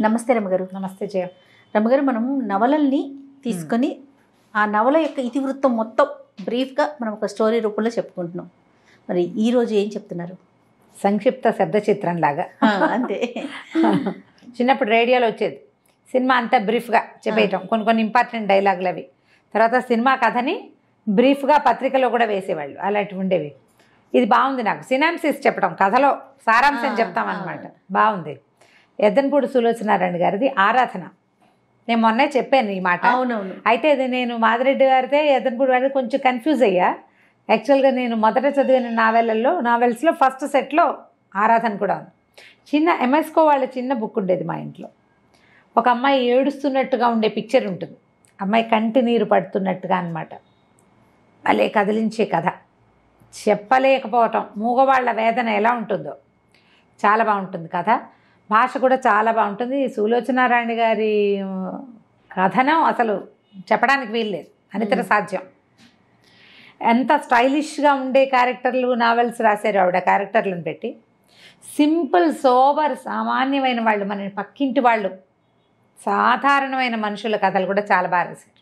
నమస్తే రమగారు. నమస్తే జయ. రమగారు, మనం నవలల్ని తీసుకొని ఆ నవల యొక్క ఇతివృత్తం మొత్తం బ్రీఫ్గా మనం ఒక స్టోరీ రూపంలో చెప్పుకుంటున్నాం. మరి ఈరోజు ఏం చెప్తున్నారు? సంక్షిప్త శబ్ద చిత్రం లాగా. అంతే. చిన్నప్పుడు రేడియోలో వచ్చేది సినిమా అంతా బ్రీఫ్గా చెప్పేయటం, కొన్ని ఇంపార్టెంట్ డైలాగులు అవి. తర్వాత సినిమా కథని బ్రీఫ్గా పత్రికలో కూడా వేసేవాళ్ళు, అలాంటివి ఉండేవి. ఇది బాగుంది, నాకు సినాప్సిస్ చెప్పడం, కథలో సారాంశం చెప్తామన్నమాట. బాగుంది. ఎద్దనపూడి సులోచనారాయణ గారిది ఆరాధన. నేను మొన్నే చెప్పాను ఈ మాట. అవునవును. అయితే ఇది నేను మాదిరెడ్డి గారితే ఎద్దనపూడి గారిది కొంచెం కన్ఫ్యూజ్ అయ్యా. యాక్చువల్గా నేను మొదట చదివిన నావెల్స్లో ఫస్ట్ సెట్లో ఆరాధన కూడా ఉంది. చిన్న ఎంఎస్కో వాళ్ళ చిన్న బుక్ ఉండేది మా ఇంట్లో. ఒక అమ్మాయి ఏడుస్తున్నట్టుగా ఉండే పిక్చర్ ఉంటుంది, అమ్మాయి కంటి నీరు పడుతున్నట్టుగా అన్నమాట. భలే కదిలించే కథ, చెప్పలేకపోవటం. మూగవాళ్ల వేదన ఎలా ఉంటుందో చాలా బాగుంటుంది కథ. భాష కూడా చాలా బాగుంటుంది. సులోచనారాయణ గారి కథనం అసలు చెప్పడానికి వీల్లేదు, అనితర సాధ్యం. ఎంత స్టైలిష్గా ఉండే క్యారెక్టర్లు నావెల్స్ రాశారు ఆవిడ. క్యారెక్టర్లను పెట్టి సింపుల్ సోబర్ సామాన్యమైన వాళ్ళు, మన పక్కింటి వాళ్ళు, సాధారణమైన మనుషుల కథలు కూడా చాలా బాగా రాశారు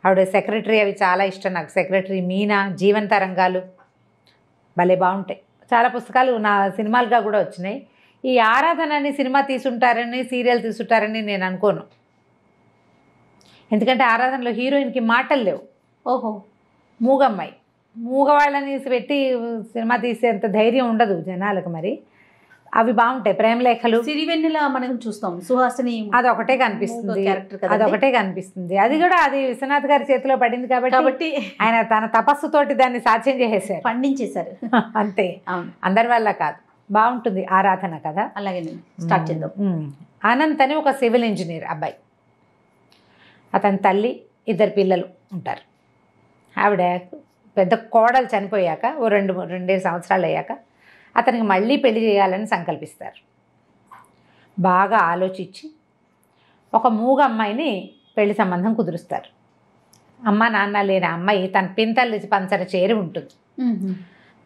ఆవిడ. సెక్రటరీ అవి చాలా ఇష్టం నాకు. సెక్రటరీ, మీనా, జీవన తరంగాలు భలే బాగుంటాయి. చాలా పుస్తకాలు నా సినిమాలుగా కూడా వచ్చినాయి. ఈ ఆరాధనని సినిమా తీసుంటారని, సీరియల్ తీసుంటారని నేను అనుకోను. ఎందుకంటే ఆరాధనలో హీరోయిన్కి మాటలు లేవు. ఓహో, మూగమ్మాయి, మూగవాళ్ళని పెట్టి సినిమా తీసేంత ధైర్యం ఉండదు జనాలకు. మరి అవి బాగుంటాయి. ప్రేమలేఖలు, సిరివెన్నెల మనం చూస్తాం, సుహాసిని, అదొకటే కనిపిస్తుంది, అదొకటే కనిపిస్తుంది. అది కూడా అది విశ్వనాథ్ గారి చేతిలో పడింది కాబట్టి ఆయన తన తపస్సుతోటి దాన్ని సాధ్యం చేసేసారు, పండించేశారు. అంతే, అవును, అందరి వల్ల కాదు. బాగుంటుంది ఆరాధన కదా. అలాగే స్టార్ట్ చేద్దాం. అనంత్ అని ఒక సివిల్ ఇంజనీర్ అబ్బాయి. అతని తల్లి, ఇద్దరు పిల్లలు ఉంటారు. ఆవిడ పెద్ద కోడలు చనిపోయాక ఓ రెండే సంవత్సరాలు అయ్యాక అతనికి మళ్ళీ పెళ్లి చేయాలని సంకల్పిస్తారు. బాగా ఆలోచించి ఒక మూగ అమ్మాయిని పెళ్లి సంబంధం కుదురుస్తారు. అమ్మ నాన్న లేని అమ్మాయి తన పింతల్లి పంచర చేరి ఉంటుంది.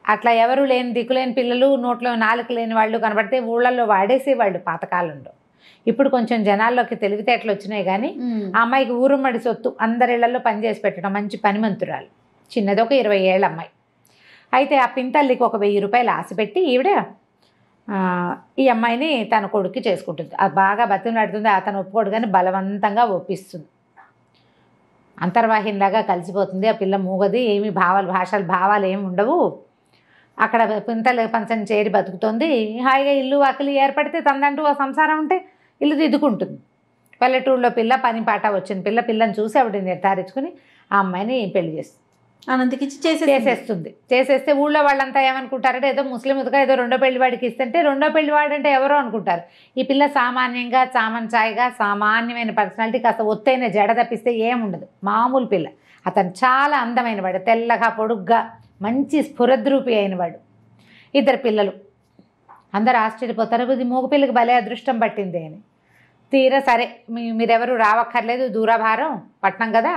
అట్లా ఎవరు లేని, దిక్కులేని పిల్లలు, నోట్లో నాలుక లేని వాళ్ళు కనబడితే ఊళ్ళల్లో వాడేసేవాళ్ళు పాతకాలంలో. ఇప్పుడు కొంచెం జనాల్లోకి తెలివితేటలు వచ్చినాయి కానీ ఆ అమ్మాయికి ఊరుమ్మడి సొత్తు, అందరిళ్లలో పనిచేసి పెట్టడం, మంచి పనిమంతురాలు. చిన్నది ఒక 20 ఏళ్ళ అమ్మాయి. అయితే ఆ పింతల్లికి ఒక 1000 రూపాయలు ఆశ పెట్టి ఈవిడ ఈ అమ్మాయిని తన కొడుక్కి చేసుకుంటుంది. అది బాగా బతిమలాడుతుంది. అతను ఒప్పుకోడు కానీ బలవంతంగా ఒప్పిస్తుంది. అంతర్వాహినిలాగా కలిసిపోతుంది. ఆ పిల్ల మూగది, ఏమి భావాలు ఏమి ఉండవు. అక్కడ పింతల పంచని చేరి బతుకుతుంది. హాయిగా ఇల్లు వాకిలి ఏర్పడితే తనదంటూ ఓ సంసారం ఉంటే ఇల్లు దిద్దుకుంటుంది. పల్లెటూరులో పిల్ల, పని పాట వచ్చిన పిల్లని చూసి ఆవిడ నిర్ధారించుకుని ఆ అమ్మాయిని పెళ్లి చేస్తుంది. అనంతకి చేసేస్తే ఊళ్ళో వాళ్ళంతా ఏమనుకుంటారంటే ఏదో ముస్లింగా ఏదో రెండో పెళ్లి వాడికి ఇస్తుంటే రెండో పెళ్లి వాడంటే ఎవరో అనుకుంటారు. ఈ పిల్ల సామాన్యంగా చామన్చాయిగా సామాన్యమైన పర్సనాలిటీ, కాస్త ఒత్తైన జడ తప్పిస్తే ఏముండదు, మామూలు పిల్ల. అతను చాలా అందమైన వాడు, తెల్లగా పొడుగ్గా మంచి స్ఫురద్రూపి అయినవాడు. ఇద్దరు పిల్లలు. అందరూ ఆశ్చర్యపోతారు, ఇది మూగపిల్లకి భలే అదృష్టం పట్టింది అని. తీరా సరే మీరెవరు రావక్కర్లేదు, దూరభారం పట్నం కదా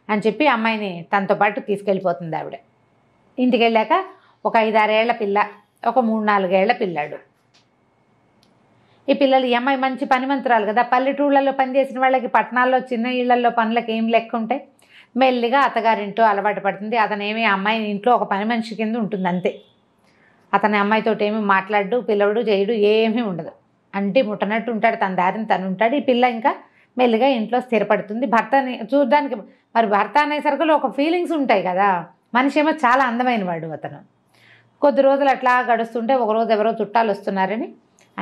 అని చెప్పి అమ్మాయిని తనతో పాటు తీసుకెళ్ళిపోతుంది ఆవిడ. ఇంటికి వెళ్ళాక ఒక 5-6 ఏళ్ల పిల్ల, ఒక 3-4 ఏళ్ల పిల్లాడు. ఈ పిల్లలు, ఈ అమ్మాయి మంచి పనిమంతురాలు కదా, పల్లెటూళ్ళల్లో పనిచేసిన వాళ్ళకి పట్టణాల్లో చిన్న ఇళ్లలో పనులకు ఏం లెక్క ఉంటాయి. మెల్లిగా అత్తగారింటో అలవాటు పడుతుంది. అతనేమి అమ్మాయి ఇంట్లో ఒక పని మనిషి కింద ఉంటుంది అంతే. అతని అమ్మాయితో ఏమి మాట్లాడు, పిలవడు, చేయడు, ఏమీ ఉండదు. అంటే ముట్టనట్టు ఉంటాడు, తన దారిని తను ఉంటాడు. ఈ పిల్ల ఇంకా మెల్లిగా ఇంట్లో స్థిరపడుతుంది. భర్తని చూడడానికి, మరి భర్త అనేసరికి ఒక ఫీలింగ్స్ ఉంటాయి కదా. మనిషి ఏమో చాలా అందమైన వాడు అతను. కొద్ది రోజులు అట్లా గడుస్తుంటే ఒకరోజు ఎవరో చుట్టాలు వస్తున్నారని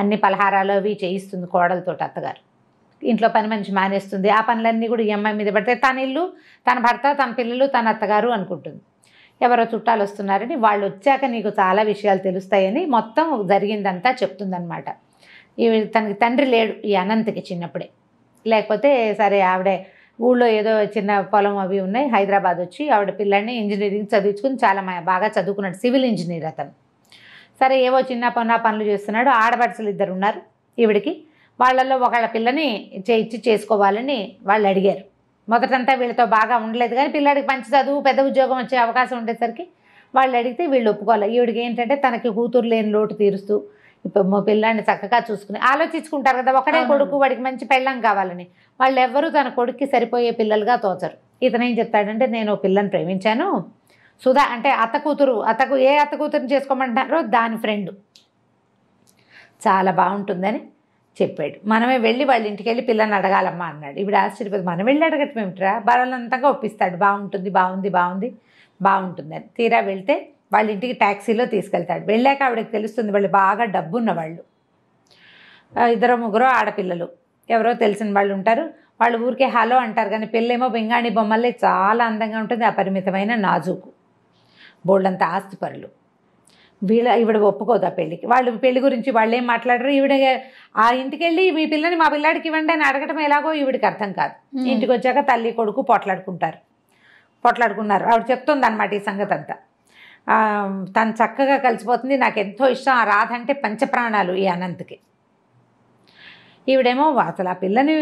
అన్ని పలహారాలు అవి చేయిస్తుంది కోడలతో అత్తగారు. ఇంట్లో పని మనిషి మానేస్తుంది. ఆ పనులన్నీ కూడా ఈ అమ్మాయి మీద పడితే తన ఇల్లు, తన భర్త, తన పిల్లలు, తన అత్తగారు అనుకుంటుంది. ఎవరో చుట్టాలు వస్తున్నారని, వాళ్ళు వచ్చాక నీకు చాలా విషయాలు తెలుస్తాయని మొత్తం జరిగిందంతా చెప్తుందనమాట. తనకి తండ్రి లేడు ఈ అనంత్కి చిన్నప్పుడే. లేకపోతే సరే ఆవిడే ఊళ్ళో ఏదో చిన్న పొలం అవి ఉన్నాయి, హైదరాబాద్ వచ్చి ఆవిడ పిల్లల్ని ఇంజనీరింగ్ చదివించుకుని చాలా బాగా చదువుకున్నాడు, సివిల్ ఇంజనీర్ అతను. సరే ఏవో చిన్న పనులు చేస్తున్నాడు. ఆడపడుచులు 2 ఉన్నారు ఈవిడికి. వాళ్ళల్లో ఒకళ్ళ పిల్లని ఇచ్చి చేసుకోవాలని వాళ్ళు అడిగారు. మొదటంతా వీళ్ళతో బాగా ఉండలేదు కానీ పిల్లాడికి మంచి చదువు, పెద్ద ఉద్యోగం వచ్చే అవకాశం ఉండేసరికి వాళ్ళు అడిగితే వీళ్ళు ఒప్పుకోవాలి. ఈవిడికి ఏంటంటే తనకి కూతురు లేని లోటు తీరుస్తూ ఇప్పుడు మా పిల్లాన్ని చక్కగా చూసుకుని ఆలోచించుకుంటారు కదా, ఒకడే కొడుకు, వాడికి మంచి పెళ్ళం కావాలని. వాళ్ళు ఎవ్వరూ తన కొడుక్కి సరిపోయే పిల్లలుగా తోచరు. ఇతను ఏం చెప్తాడంటే, నేను పిల్లని ప్రేమించాను, సుధా అంటే అత్త కూతురు, ఏ అత్త కూతురుని చేసుకోమంటారో దాని ఫ్రెండ్, చాలా బాగుంటుందని చెప్పాడు. మనమే వెళ్ళి వాళ్ళ ఇంటికి వెళ్ళి పిల్లని అడగాలమ్మా అన్నాడు. ఇప్పుడు ఆశ్చర్యపోతుంది, మనం వెళ్ళి అడగటం ఏమిట్రా, బలవంతంగా ఒప్పిస్తాడు. బాగుంటుందని. తీరా వెళ్తే వాళ్ళ ఇంటికి ట్యాక్సీలో తీసుకెళ్తాడు. వెళ్ళాక ఆవిడకి తెలుస్తుంది వాళ్ళు బాగా డబ్బున్న వాళ్ళు, 2-3 ఆడపిల్లలు, ఎవరో తెలిసిన వాళ్ళు ఉంటారు. వాళ్ళు ఊరికే హలో అంటారు, కానీ పిల్లేమో బెంగాణి బొమ్మల్లే చాలా అందంగా ఉంటుంది, అపరిమితమైన నాజూకు, బోల్డంత ఆస్తిపరులు. ఈవిడ ఒప్పుకోదు ఆ పెళ్ళికి. వాళ్ళు పెళ్లి గురించి వాళ్ళు ఏం మాట్లాడరు. ఈవిడ ఆ ఇంటికి వెళ్ళి మీ పిల్లని మా పిల్లాడికి ఇవ్వండి అని అడగటం ఎలాగో ఈవిడికి అర్థం కాదు. ఇంటికి వచ్చాక తల్లి కొడుకు పొట్లాడుకున్నారు. ఆవిడ చెప్తుంది అనమాట ఈ సంగతి అంతా. తను చక్కగా కలిసిపోతుంది. నాకు ఎంతో ఇష్టం ఆ రాధ అంటే, పంచప్రాణాలు ఈ అనంత్కి. ఈవిడేమో అసలు ఆ పిల్లని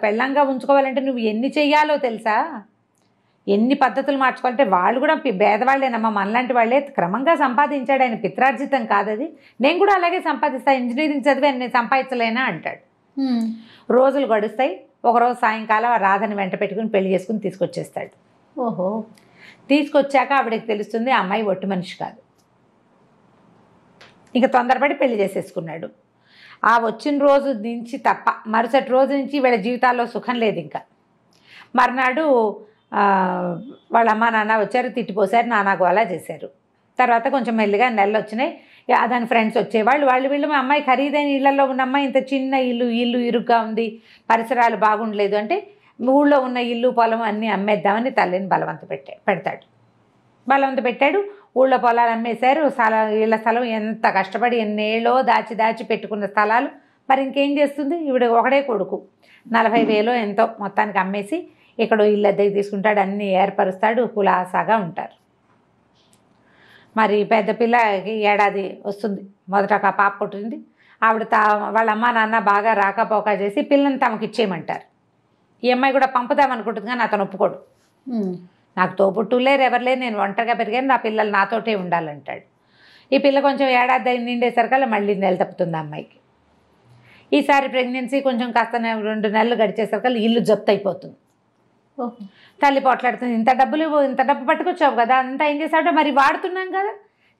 పెళ్ళంగా ఉంచుకోవాలంటే నువ్వు ఎన్ని చెయ్యాలో తెలుసా, ఎన్ని పద్ధతులు మార్చుకోవాలంటే. వాళ్ళు కూడా పేదవాళ్ళేనమ్మా, మనలాంటి వాళ్ళే. క్రమంగా సంపాదించాడు ఆయన, పిత్రార్జితం కాదది. నేను కూడా అలాగే సంపాదిస్తాను, ఇంజనీరింగ్ చదివి నేను సంపాదించలేనా అంటాడు. రోజులు గడుస్తాయి. ఒకరోజు సాయంకాలం ఆ రాధని వెంట పెట్టుకుని పెళ్లి చేసుకుని తీసుకొచ్చేస్తాడు. ఓహో. తీసుకొచ్చాక ఆవిడకి తెలుస్తుంది ఆ అమ్మాయి ఒట్టి మనిషి కాదు. ఇక తొందరపడి పెళ్లి చేసేసుకున్నాడు. ఆ వచ్చిన రోజు నుంచి తప్ప మరుసటి రోజు నుంచి వీళ్ళ జీవితాల్లో సుఖం లేదు. ఇంకా మర్నాడు వాళ్ళ అమ్మ నాన్న వచ్చారు, తిట్టిపోసారు, నాన్నకు అలా చేశారు. తర్వాత కొంచెం మెల్లిగా నెలలు వచ్చినాయి. దాని ఫ్రెండ్స్ వచ్చేవాళ్ళు. వీళ్ళు మా అమ్మాయి ఖరీదైన ఇళ్లలో ఉన్న అమ్మాయి, ఇంత చిన్న ఇల్లు ఇరుగ్గా ఉంది, పరిసరాలు బాగుండలేదు అంటే ఊళ్ళో ఉన్న ఇల్లు పొలం అన్నీ అమ్మేద్దామని తల్లిని బలవంత పెట్టాడు. ఊళ్ళో పొలాలు అమ్మేశారు. ఇళ్ళ స్థలం ఎంత కష్టపడి ఎన్నేళ్ళో దాచి పెట్టుకున్న స్థలాలు మరి ఇంకేం చేస్తుంది. ఈవిడ ఒకడే కొడుకు, 40,000 ఎంతో మొత్తానికి అమ్మేసి ఇక్కడ ఇల్లు అద్దెకి తీసుకుంటాడు, అన్నీ ఏర్పరుస్తాడు, కులాసాగా ఉంటారు. మరి పెద్ద పిల్లకి ఏడాది వస్తుంది, మొదట ఒక పాప పుట్టింది. ఆవిడ వాళ్ళ అమ్మ నాన్న బాగా రాకపోక చేసి పిల్లని తమకు ఇచ్చేయమంటారు. ఈ అమ్మాయి కూడా పంపుదామనుకుంటుంది, కానీ అతను ఒప్పుకోడు. నాకు తోబుట్టులేరు, ఎవరు లేరు, నేను ఒంటరిగా పెరిగాను, నా పిల్లలు నాతోటే ఉండాలంటాడు. ఈ పిల్ల కొంచెం ఏడాది నిండేసరికల్లా మళ్ళీ నెల తప్పుతుంది అమ్మాయికి. ఈసారి ప్రెగ్నెన్సీ కొంచెం కాస్త 2 నెలలు గడిచేసరికల్లా ఇల్లు జప్తు అయిపోతుంది. తల్లి పోట్లాడుతుంది, ఇంత డబ్బు పట్టుకొచ్చావు కదా, అంతా ఏం చేశాడో మరి వాడుతున్నాం కదా.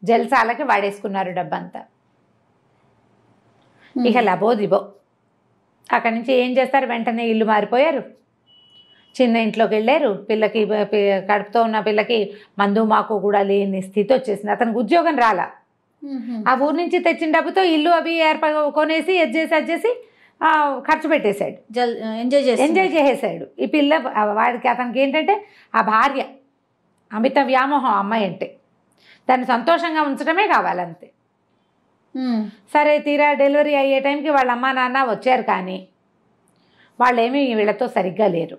జల్సాలకి వాడేసుకున్నారు డబ్బంతా. ఇక లబోదిబో. అక్కడి నుంచి ఏం చేస్తారు, వెంటనే ఇల్లు మారిపోయారు, చిన్న ఇంట్లోకి వెళ్ళారు. పిల్లకి కడుపుతో ఉన్న పిల్లకి మందు మాకు కూడా లేని స్థితి వచ్చేసింది. అతనికి ఉద్యోగం రాలా. ఆ ఊరు నుంచి తెచ్చిన డబ్బుతో ఇల్లు అవి కొనేసి అజ్జేసి ఖర్చు పెట్టేశాడు, ఎంజాయ్ చేసేసాడు. ఈ పిల్ల అతనికి ఏంటంటే ఆ భార్య అమిత వ్యామోహం అమ్మాయి అంటే, దాన్ని సంతోషంగా ఉంచడమే కావాలంతే. సరే, తీరా డెలివరీ అయ్యే టైంకి వాళ్ళ అమ్మా నాన్న వచ్చారు, కానీ వాళ్ళేమీ వీళ్ళతో సరిగ్గా లేరు.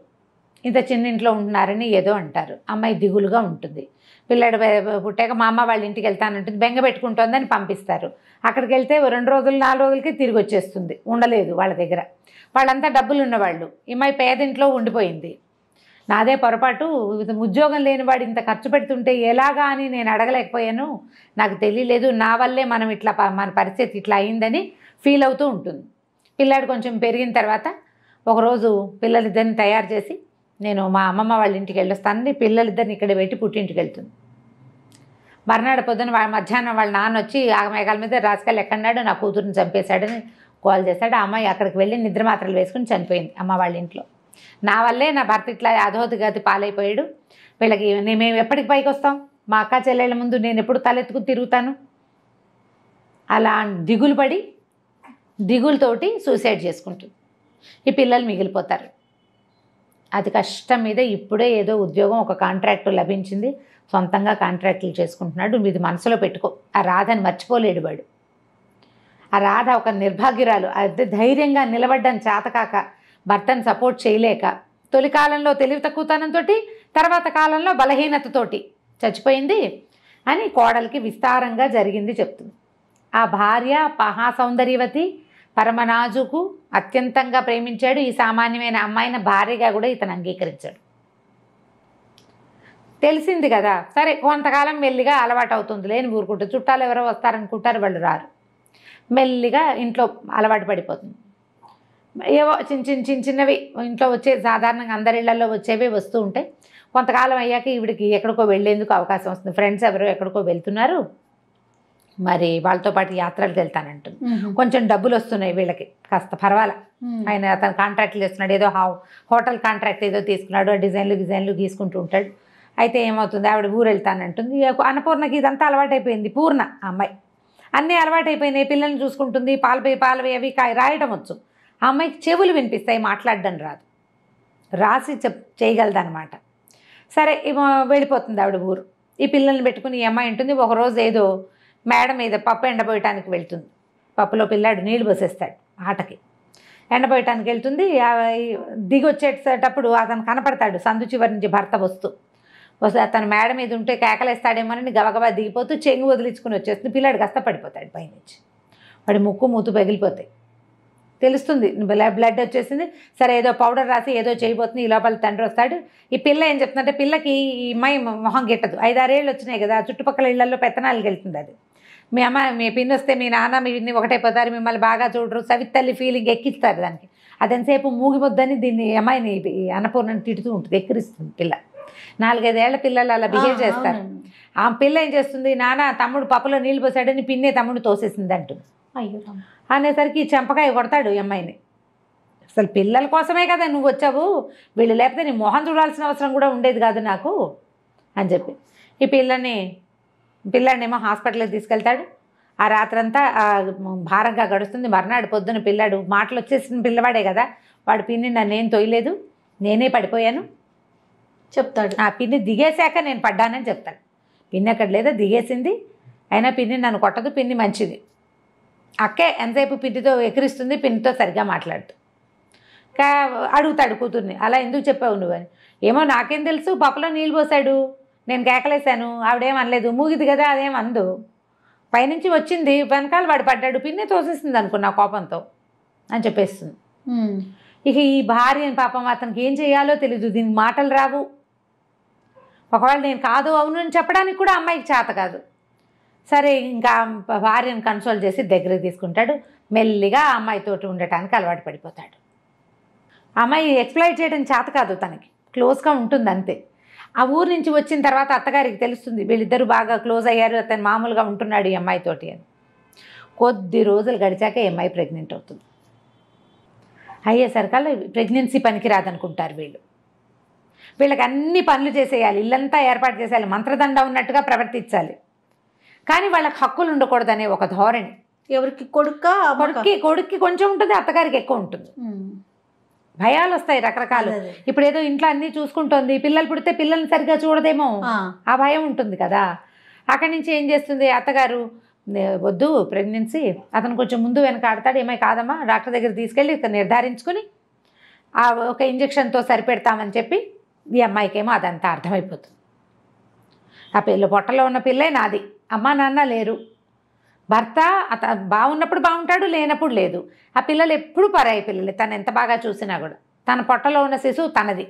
ఇంత చిన్న ఇంట్లో ఉంటున్నారని ఏదో అంటారు. అమ్మాయి దిగులుగా ఉంటుంది. పిల్లడు పుట్టాక మా అమ్మ వాళ్ళ ఇంటికి వెళ్తానంటుంది, బెంగ పెట్టుకుంటుందని పంపిస్తారు. అక్కడికి వెళ్తే 2 రోజులు 4 రోజులకి తిరిగి వచ్చేస్తుంది, ఉండలేదు వాళ్ళ దగ్గర. వాళ్ళంతా డబ్బులు ఉన్నవాళ్ళు, అమ్మాయి పేదింట్లో ఉండిపోయింది. నాదే పొరపాటు, ఉద్యోగం లేని వాడు ఇంత ఖర్చు పెడుతుంటే ఎలాగా అని నేను అడగలేకపోయాను, నాకు తెలియలేదు, నా వల్లే మన పరిస్థితి ఇట్లా అయిందని ఫీల్ అవుతూ ఉంటుంది. పిల్లాడు కొంచెం పెరిగిన తర్వాత ఒకరోజు పిల్లలిద్దరిని తయారు చేసి, నేను మా అమ్మమ్మ వాళ్ళ ఇంటికి వెళ్ళొస్తానని పిల్లలిద్దరిని ఇక్కడ పెట్టి పుట్టింటికి వెళ్తుంది. మర్నాడు పొద్దున మధ్యాహ్నం వాళ్ళ నాన్న వచ్చి ఆగమేఘాల మీద రాసుకెళ్ళి ఎక్కడన్నాడు, నా కూతురుని చంపేశాడని కాల్ చేశాడు. ఆ అమ్మాయి అక్కడికి వెళ్ళి నిద్ర మాత్రలు వేసుకుని చనిపోయింది అమ్మ వాళ్ళ ఇంట్లో. నా వల్లే నా భర్త ఇట్లా అధోగతి పాలైపోయాడు, వీళ్ళకి మేము ఎప్పటికి పైకి వస్తాం, మా అక్క చెల్లెళ్ళ ముందు నేను ఎప్పుడు తలెత్తుకుని తిరుగుతాను. అలా దిగులతోటి సూసైడ్ చేసుకుంటుంది. ఈ పిల్లలు మిగిలిపోతారు. అది కష్టం మీద ఇప్పుడే ఏదో ఉద్యోగం, ఒక కాంట్రాక్టు లభించింది, సొంతంగా కాంట్రాక్టులు చేసుకుంటున్నాడు. ఇది మనసులో పెట్టుకో. ఆ రాధని మర్చిపోలేడు వాడు. ఆ రాధ ఒక నిర్భాగ్యురాలు, అదే ధైర్యంగా నిలబడ్డం చేతకాక, భర్తను సపోర్ట్ చేయలేక, తొలి కాలంలో తెలివి తక్కువతనంతో, తర్వాత కాలంలో బలహీనతతోటి చచ్చిపోయింది అని కోడలికి విస్తారంగా జరిగింది చెప్తుంది. ఆ భార్య మహాసౌందర్యవతి, పరమనాజుకు, అత్యంతంగా ప్రేమించాడు. ఈ సామాన్యమైన అమ్మాయిని భార్యగా కూడా ఇతను అంగీకరించాడు. తెలిసింది కదా, సరే కొంతకాలం మెల్లిగా అలవాటు అవుతుంది, లేని ఊరుకుంటుంది. చుట్టాలు ఎవరో వస్తారనుకుంటారు, వాళ్ళు రారు. మెల్లిగా ఇంట్లో అలవాటు పడిపోతుంది. ఏవో చిన్నవి ఇంట్లో వచ్చే సాధారణంగా అందరి ఇళ్లలో వచ్చేవే వస్తూ ఉంటాయి. కొంతకాలం అయ్యాక ఈవిడికి ఎక్కడికో వెళ్ళేందుకు అవకాశం వస్తుంది. ఫ్రెండ్స్ ఎవరో ఎక్కడికో వెళ్తున్నారు, మరి వాళ్ళతో పాటు యాత్రలకు వెళ్తానంటుంది. కొంచెం డబ్బులు వస్తున్నాయి వీళ్ళకి, కాస్త పర్వాలే. ఆయన అతను కాంట్రాక్ట్లు చేస్తున్నాడు, ఏదో హోటల్ కాంట్రాక్ట్ ఏదో తీసుకున్నాడు, డిజైన్లు గీసుకుంటూ ఉంటాడు. అయితే ఏమవుతుంది, ఆవిడ ఊరు వెళ్తానంటుంది. అన్నపూర్ణకి ఇదంతా అలవాటైపోయింది. పూర్ణ అమ్మాయి అన్నీ అలవాటైపోయినాయి. పిల్లల్ని చూసుకుంటుంది, పాలపై అవి రాయడం వచ్చు. ఆ అమ్మాయికి చెవులు వినిపిస్తాయి, మాట్లాడడం రాదు, రాసి చేయగలదన్నమాట. సరే వెళ్ళిపోతుంది ఆవిడ ఊరు. ఈ పిల్లల్ని పెట్టుకుని ఈ అమ్మాయి ఉంటుంది. ఒకరోజు ఏదో మేడ మీద పప్పు ఎండబోయటానికి వెళ్తుంది. పప్పులో పిల్లాడు నీళ్లు పోసేస్తాడు, ఆటకి ఎండబోయటానికి వెళ్తుంది. దిగి వచ్చేటప్పుడు అతను కనపడతాడు, సందు చివరి నుంచి భర్త వస్తే అతను మేడ మీద ఉంటే కేకలేస్తాడేమోనని గబగబా దిగిపోతూ చెంగు వదిలించుకుని వచ్చేస్తుంది. పిల్లాడు కష్టపడిపోతాడు పైనుంచి. వాడి ముక్కు మూతు పగిలిపోతాయి. తెలుస్తుంది బ్లడ్ వచ్చేసింది. సరే ఏదో పౌడర్ రాసి ఏదో చేయబోతుంది. ఈ లోపల తండ్రి వస్తాడు. ఈ పిల్ల ఏం చెప్తుందంటే, పిల్లకి ఈ అమ్మాయి మొహం గిట్టదు. 5-6 ఏళ్ళు వచ్చినాయి కదా, చుట్టుపక్కల ఇళ్లలో పెత్తనాలకు వెళ్తుంది. అది మీ అమ్మ మీ పిన్ని వస్తే మీ నాన్న మీ పిన్ని ఒకటైపోతారు, మిమ్మల్ని బాగా చూడరు, సవితల్లి ఫీలింగ్ ఎక్కిస్తారు దానికి. అదెంతసేపు మూగిముద్దని దీన్ని అమ్మాయిని అన్నపూర్ణని తిడుతూ ఉంటుంది, ఎక్కిరిస్తుంది పిల్ల. 4-5 ఏళ్ల పిల్లలు అలా బిహేవ్ చేస్తారు. ఆ పిల్ల ఏం చేస్తుంది, నాన్న తమ్ముడు పప్పులో నీళ్ళు పోసాడని పిన్నే తమ్ముడు తోసేసింది అంటుంది. అయ్యో అనేసరికి చెంపకాయ కొడతాడు ఈ అమ్మాయిని. అసలు పిల్లల కోసమే కదా నువ్వు వచ్చావు, వీళ్ళు లేకపోతే నీ మొహం చూడాల్సిన అవసరం కూడా ఉండేది కాదు నాకు అని చెప్పి ఈ పిల్లాడినేమో హాస్పిటల్కి తీసుకెళ్తాడు. ఆ రాత్రంతా భారంగా గడుస్తుంది. మర్నాడు పొద్దున పిల్లాడు మాటలు వచ్చేసిన పిల్లవాడే కదా, వాడు పిన్ని నన్నేం తొయ్యలేదు, నేనే పడిపోయాను చెప్తాడు. ఆ పిన్ని దిగేశాక నేను పడ్డానని చెప్తాడు. పిన్ని అక్కడ లేదా, దిగేసింది, అయినా పిన్ని నన్ను కొట్టదు, పిన్ని మంచిది. అక్కే ఎంతసేపు పిన్నితో ఎక్కిరిస్తుంది, పిన్నితో సరిగ్గా మాట్లాడుతూ అడుగుతాడు కూతుర్ని, అలా ఎందుకు చెప్పావు నువ్వని. ఏమో నాకేం తెలుసు, పప్పులో నీళ్ళు పోసాడు, నేను కేకలేశాను, ఆవిడేం అనలేదు, మూగిది కదా అదేం అందు, పైనుంచి వచ్చింది, వెనకాల వాడు పడ్డాడు, పిన్ని తోసేసింది అనుకున్నా కోపంతో అని చెప్పేస్తుంది. ఇక ఈ భార్య పాపం అతనికి ఏం చేయాలో తెలీదు, దీనికి మాటలు రావు. ఒకవేళ నేను కాదు అవును అని చెప్పడానికి కూడా అమ్మాయికి చేత కాదు. సరే ఇంకా భార్యను కన్సోల్ చేసి దగ్గరికి తీసుకుంటాడు. మెల్లిగా ఆ అమ్మాయితోటి ఉండటానికి అలవాటు పడిపోతాడు. అమ్మాయి ఎక్స్ప్లాయిట్ చేయడం చేత కాదు, తనకి క్లోజ్గా ఉంటుంది అంతే. ఆ ఊరు నుంచి వచ్చిన తర్వాత అత్తగారికి తెలుస్తుంది వీళ్ళిద్దరూ బాగా క్లోజ్ అయ్యారు, అతను మామూలుగా ఉంటున్నాడు ఈ అమ్మాయితోటి అని. కొద్ది రోజులు గడిచాక ఈ అమ్మాయి ప్రెగ్నెంట్ అవుతుంది. అయ్యేసరికల్లా ప్రెగ్నెన్సీ పనికి రాదనుకుంటారు వీళ్ళు. వీళ్ళకి అన్ని పనులు చేసేయాలి, ఇల్లంతా ఏర్పాటు చేసేయాలి, మంత్రదండ ఉన్నట్టుగా ప్రవర్తించాలి. కానీ వాళ్ళకి హక్కులు ఉండకూడదనే ఒక ధోరణి. ఎవరికి కొడుక్కి కొంచెం ఉంటుంది, అత్తగారికి ఎక్కువ ఉంటుంది. భయాలు వస్తాయి రకరకాలు. ఇప్పుడు ఏదో ఇంట్లో అన్నీ చూసుకుంటోంది, పిల్లలు పుడితే పిల్లల్ని సరిగ్గా చూడదేమో, ఆ భయం ఉంటుంది కదా. అక్కడి నుంచి ఏం చేస్తుంది అత్తగారు, వద్దు ప్రెగ్నెన్సీ, అతను కొంచెం ముందు వెనక ఆడతాడు, ఏమై కాదమ్మా డాక్టర్ దగ్గర తీసుకెళ్ళి నిర్ధారించుకుని ఆ ఒక ఇంజక్షన్తో సరిపెడతామని చెప్పి ఈ అమ్మాయికేమో అదంతా అర్థమైపోతుంది. ఆ పిల్ల పొట్టలో ఉన్న పిల్లే నాది, అమ్మా నాన్న లేరు, భర్త బాగున్నప్పుడు బాగుంటాడు, లేనప్పుడు లేదు. ఆ పిల్లలు ఎప్పుడు పరాయి పిల్లలు, తను ఎంత బాగా చూసినా కూడా. తన పొట్టలో ఉన్న శిశువు తనది,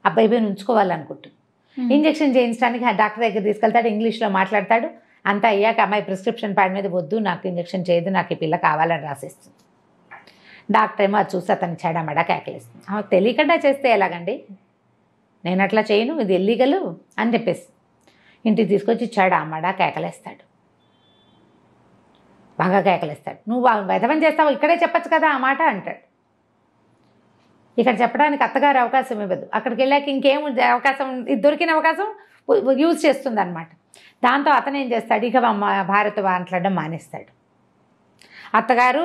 ఆ బేబీని ఉంచుకోవాలనుకుంటుంది. ఇంజక్షన్ చేయించడానికి డాక్టర్ దగ్గర తీసుకెళ్తాడు, ఇంగ్లీష్లో మాట్లాడతాడు. అంతా అయ్యాక అమ్మాయి ప్రిస్క్రిప్షన్ ప్యాడ్ మీద వద్దు నాకు ఇంజక్షన్ చేయదు, నాకు ఈ పిల్ల కావాలని రాసేస్తుంది. డాక్టర్ ఏమో అది చూసి అతను చెడమడా కేకలేస్తుంది. తెలియకుండా చేస్తే ఎలాగండి, నేను అట్లా చేయను, ఇది ఇల్లీగలు అని చెప్పేసి ఇంటికి తీసుకొచ్చి చెడమడా కేకలేస్తాడు, బాగా కేకలేస్తాడు. నువ్వు వెధవం చేస్తావు, ఇక్కడే చెప్పచ్చు కదా ఆ మాట అంటాడు. ఇక్కడ చెప్పడానికి అత్తగారు అవకాశం ఇవ్వదు. అక్కడికి వెళ్ళాక ఇంకేం అవకాశం, దొరికిన అవకాశం యూజ్ చేస్తుంది అనమాట. దాంతో అతను ఏం చేస్తాడు, ఇక భార్యతో మాట్లాడడం మానేస్తాడు. అత్తగారు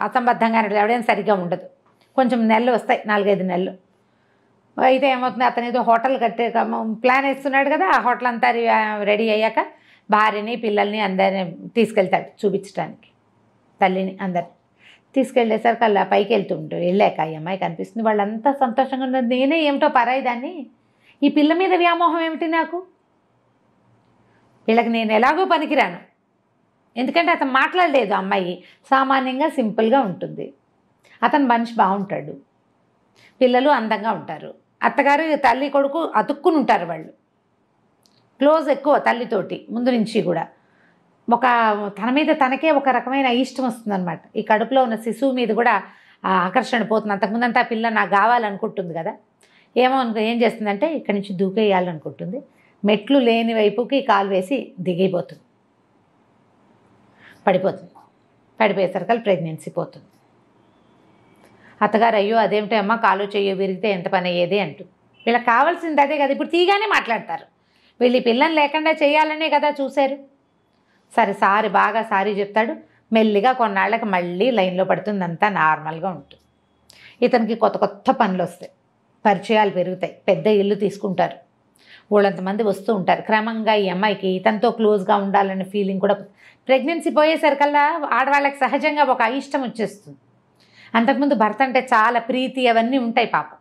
అసంబద్ధంగా ఎవడైనా సరిగ్గా ఉండదు. కొంచెం నెలలు వస్తాయి, 4-5 నెలలు అయితే ఏమవుతుంది, అతను ఏదో హోటల్ కట్టే ప్లాన్ వేస్తున్నాడు కదా, ఆ హోటల్ అంతా రెడీ అయ్యాక భార్యని పిల్లల్ని అందరిని తీసుకెళ్తాడు చూపించడానికి. తల్లిని అందరిని తీసుకెళ్ళేసరికి అలా పైకి వెళ్తుంటాడు. వెళ్ళాక ఈ అమ్మాయి కనిపిస్తుంది, వాళ్ళంతా సంతోషంగా ఉన్నది. నేనే ఏమిటో పరాయి దాన్ని, ఈ పిల్ల మీద వ్యామోహం ఏమిటి నాకు, వీళ్ళకి నేను ఎలాగో పనికిరాను. ఎందుకంటే అతను మాట్లాడలేదు, అమ్మాయి సామాన్యంగా సింపుల్గా ఉంటుంది, అతను మనిషి బాగుంటాడు, పిల్లలు అందంగా ఉంటారు. అత్తగారు తల్లి కొడుకు అతుక్కుని ఉంటారు, వాళ్ళు క్లోజ్ ఎక్కువ తల్లితోటి ముందు నుంచి కూడా. ఒక తన మీద తనకే ఒక రకమైన ఇష్టం వస్తుందన్నమాట. ఈ కడుపులో ఉన్న శిశువు మీద కూడా ఆ ఆకర్షణ పోతుంది. అంతకుముందంతా ఆ పిల్ల నాకు కావాలనుకుంటుంది కదా, ఏం చేస్తుందంటే ఇక్కడి నుంచి దూకేయాలనుకుంటుంది. మెట్లు లేని వైపుకి కాలు వేసి దిగిపోతుంది, పడిపోతుంది. పడిపోయేసరికి ప్రెగ్నెన్సీ పోతుంది. అత్తగారు అయ్యో అదేమిటి అమ్మ, కాలు చెయ్యో విరిగితే ఎంత పని అయ్యేది అంటుంది. వీళ్ళకి కావాల్సింది అదే కదా. ఇప్పుడు తీగానే మాట్లాడతారు. వీళ్ళు ఈ పిల్లని లేకుండా చేయాలనే కదా చూశారు. సరే బాగా సారీ చెప్తాడు. మెల్లిగా కొన్నాళ్ళకి మళ్ళీ లైన్లో పడుతుంది, అంతా నార్మల్గా ఉంటుంది. ఇతనికి కొత్త పనులు వస్తాయి, పరిచయాలు పెరుగుతాయి, పెద్ద ఇల్లు తీసుకుంటారు, వాళ్ళంతమంది వస్తూ ఉంటారు. క్రమంగా ఈ అమ్మాయికి ఇతనితో క్లోజ్గా ఉండాలనే ఫీలింగ్ కూడా. ప్రెగ్నెన్సీ పోయేసరికల్లా ఆడవాళ్ళకి సహజంగా ఒక అయిష్టం వచ్చేస్తుంది. అంతకుముందు భర్త అంటే చాలా ప్రీతి అవన్నీ ఉంటాయి, పాపం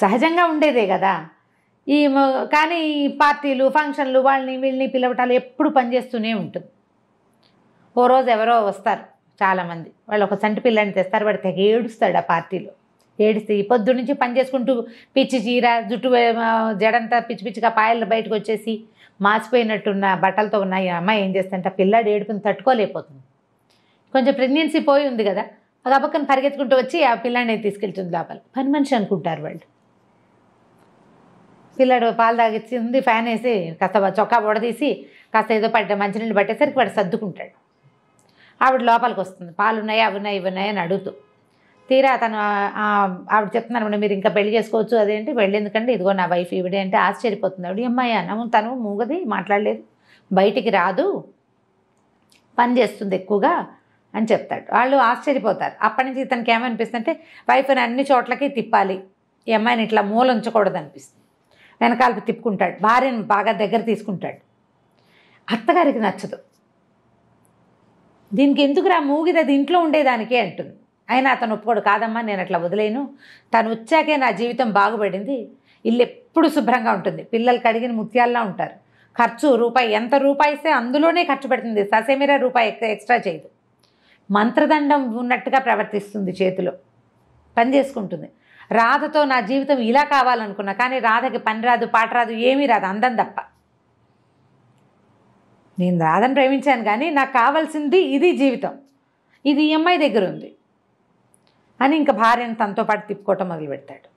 సహజంగా ఉండేదే కదా. కానీ పార్టీలు ఫంక్షన్లు వాళ్ళని వీళ్ళని పిలవటాలు ఎప్పుడు పనిచేస్తూనే ఉంటుంది. ఓ రోజు ఎవరో వస్తారు చాలామంది, వాళ్ళు ఒక చంటి పిల్లని తెస్తారు. వాడు తెగ ఏడుస్తాడు ఆ పార్టీలో. ఏడిస్తే ఈ పొద్దు నుంచి పని చేసుకుంటూ పిచ్చి చీర జుట్టు జడంతా పిచ్చి పిచ్చిగా పాయలు బయటకు వచ్చేసి మాసిపోయినట్టున్న బట్టలతో ఉన్న ఈ అమ్మాయి ఏం చేస్తుంటే పిల్లాడు ఏడుపుని తట్టుకోలేకపోతుంది. కొంచెం ప్రెగ్నెన్సీ పోయి ఉంది కదా, అది ఆ పక్కన పరిగెత్తుకుంటూ వచ్చి ఆ పిల్లాడిని తీసుకెళ్తుంది లోపల. పని మనిషి అనుకుంటారు వాళ్ళు. పిల్లాడు పాలు తాగిచ్చింది, ఫ్యాన్ వేసి కాస్త చొక్కా బొడదీసి కాస్త ఏదో మంచినీళ్ళు పట్టేసరికి వాడు సర్దుకుంటాడు. ఆవిడ లోపలికి వస్తుంది, పాలు ఉన్నాయి అవి ఉన్నాయి ఇవి ఉన్నాయి అని అడుగుతూ. తీరా అతను ఆవిడ చెప్తున్నాను, మీరు ఇంకా పెళ్లి చేసుకోవచ్చు. అదేంటి పెళ్ళి ఎందుకంటే, ఇదిగో నా వైఫ్ ఈవిడే అంటే ఆశ్చర్యపోతుంది ఆవిడ. అమ్మాయి అన్నాము, తను మూగది, మాట్లాడలేదు, బయటికి రాదు, పని చేస్తుంది ఎక్కువగా అని చెప్తాడు. వాళ్ళు ఆశ్చర్యపోతారు. అప్పటి నుంచి ఇతనికి ఏమనిపిస్తుందంటే వైఫ్ని అన్ని చోట్లకి తిప్పాలి, ఈ అమ్మాయిని ఇట్లా మూల ఉంచకూడదు అనిపిస్తుంది. వెనకాలకి తిప్పుకుంటాడు, భార్యను బాగా దగ్గర తీసుకుంటాడు. అత్తగారికి నచ్చదు. దీనికి ఎందుకురా మూగిది, అది ఇంట్లో ఉండేదానికే అంటుంది. అయినా అతను ఒప్పుకోడు. కాదమ్మా నేను అట్లా వదిలేను, తను వచ్చాకే నా జీవితం బాగుపడింది, ఇల్లు ఎప్పుడు శుభ్రంగా ఉంటుంది, పిల్లలు కడిగిన ముత్యాల్లా ఉంటారు, ఖర్చు రూపాయి ఎంత రూపాయి ఇస్తే అందులోనే ఖర్చు పెడుతుంది, ససేమిరా రూపాయి ఎక్స్ట్రా చేయదు, మంత్రదండం ఉన్నట్టుగా ప్రవర్తిస్తుంది, చేతిలో పని చేసుకుంటుంది. రాధతో నా జీవితం ఇలా కావాలనుకున్నా, కానీ రాధకి పని రాదు, పాట రాదు, ఏమీ రాదు, అందం తప్ప. నేను రాధని ప్రేమించాను కానీ నాకు కావాల్సింది ఇది జీవితం, ఇది ఈ అమ్మాయి దగ్గర ఉంది అని ఇంకా భార్యను తనతో పాటు తిప్పుకోవటం మొదలు పెడతాడు.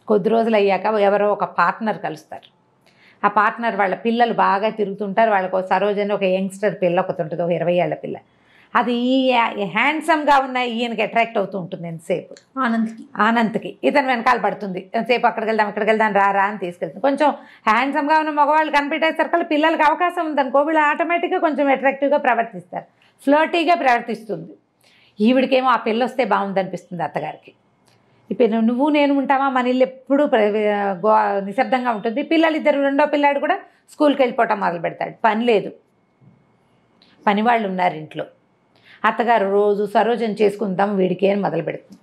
కొద్ది రోజులు అయ్యాక ఎవరో ఒక పార్ట్నర్ కలుస్తారు. ఆ పార్ట్నర్ వాళ్ళ పిల్లలు బాగా తిరుగుతుంటారు. వాళ్ళకు సరోజని ఒక యంగ్స్టర్ పిల్ల ఒకటి ఉంటుంది, ఒక 20 ఏళ్ల పిల్ల. అది హ్యాండ్సమ్గా ఉన్న ఈయనకి అట్రాక్ట్ అవుతూ ఉంటుంది ఎంతసేపు. ఆనంద్కి ఇతను వెనకాల పడుతుంది, ఎంతసేపు అక్కడికి వెళ్దాం రా అని తీసుకెళ్తుంది. కొంచెం హ్యాండ్సమ్గా ఉన్న మగవాళ్ళు కనిపెట్టేసరికి పిల్లలకి అవకాశం ఉందనుకో, వీళ్ళు ఆటోమేటిక్గా కొంచెం అట్రాక్టివ్గా ప్రవర్తిస్తారు, ఫ్లర్టీగా ప్రవర్తిస్తుంది. ఈవిడికేమో ఆ పిల్ల వస్తే బాగుందనిపిస్తుంది అత్తగారికి. ఇప్పుడు నువ్వు నేను ఉంటామా, మన ఇల్లు ఎప్పుడూ నిశ్శబ్దంగా ఉంటుంది. పిల్లలిద్దరు, రెండో పిల్లాడు కూడా స్కూల్కి వెళ్ళిపోవటం మొదలు పెడతాడు. పని లేదు, పనివాళ్ళు ఉన్నారు ఇంట్లో. అత్తగారు రోజు సరోజన చేసుకుందాం వీడికి అని మొదలు పెడుతుంది.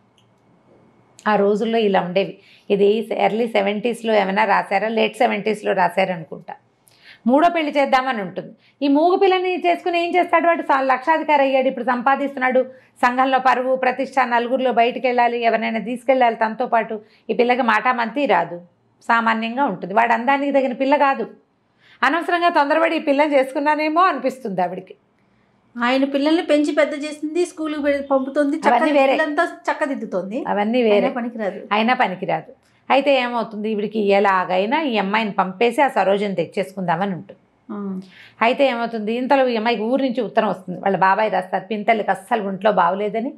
ఆ రోజుల్లో ఇలా ఉండేవి. ఇది ఎర్లీ 70s ఏమైనా రాశారా, లేట్ 70s రాశారనుకుంటా. మూడో పెళ్లి చేద్దామని ఉంటుంది. ఈ మూగ పిల్లని చేసుకుని ఏం చేస్తాడు వాడు, లక్షాధికారి అయ్యాడు, ఇప్పుడు సంపాదిస్తున్నాడు, సంఘంలో పరువు ప్రతిష్ట, నలుగురిలో బయటికి వెళ్ళాలి, ఎవరినైనా తీసుకెళ్ళాలి తనతో పాటు. ఈ పిల్లకి మాటామంతి రాదు, సామాన్యంగా ఉంటుంది. వాడు అందానికి తగిన పిల్ల కాదు. అనవసరంగా తొందరపడి ఈ పిల్లని చేసుకున్నానేమో అనిపిస్తుంది ఆవిడికి. ఆయన పిల్లల్ని పెంచి పెద్ద చేసింది, స్కూల్కి పంపుతుంది, చక్కదిద్దుతుంది, అవన్నీ వేరే, పనికిరాదు, అయినా పనికిరాదు. అయితే ఏమవుతుంది, ఈవిడికి ఎలాగైనా ఈ అమ్మాయిని పంపేసి ఆ సరోజని తెచ్చేసుకుందామని ఉంటుంది. అయితే ఏమవుతుంది, ఇంతలో ఈ అమ్మాయికి ఊరి నుంచి ఉత్తరం వస్తుంది. వాళ్ళ బాబాయ్ రాస్తారు, పింతల్లికి అస్సలు ఒంట్లో బాగోలేదని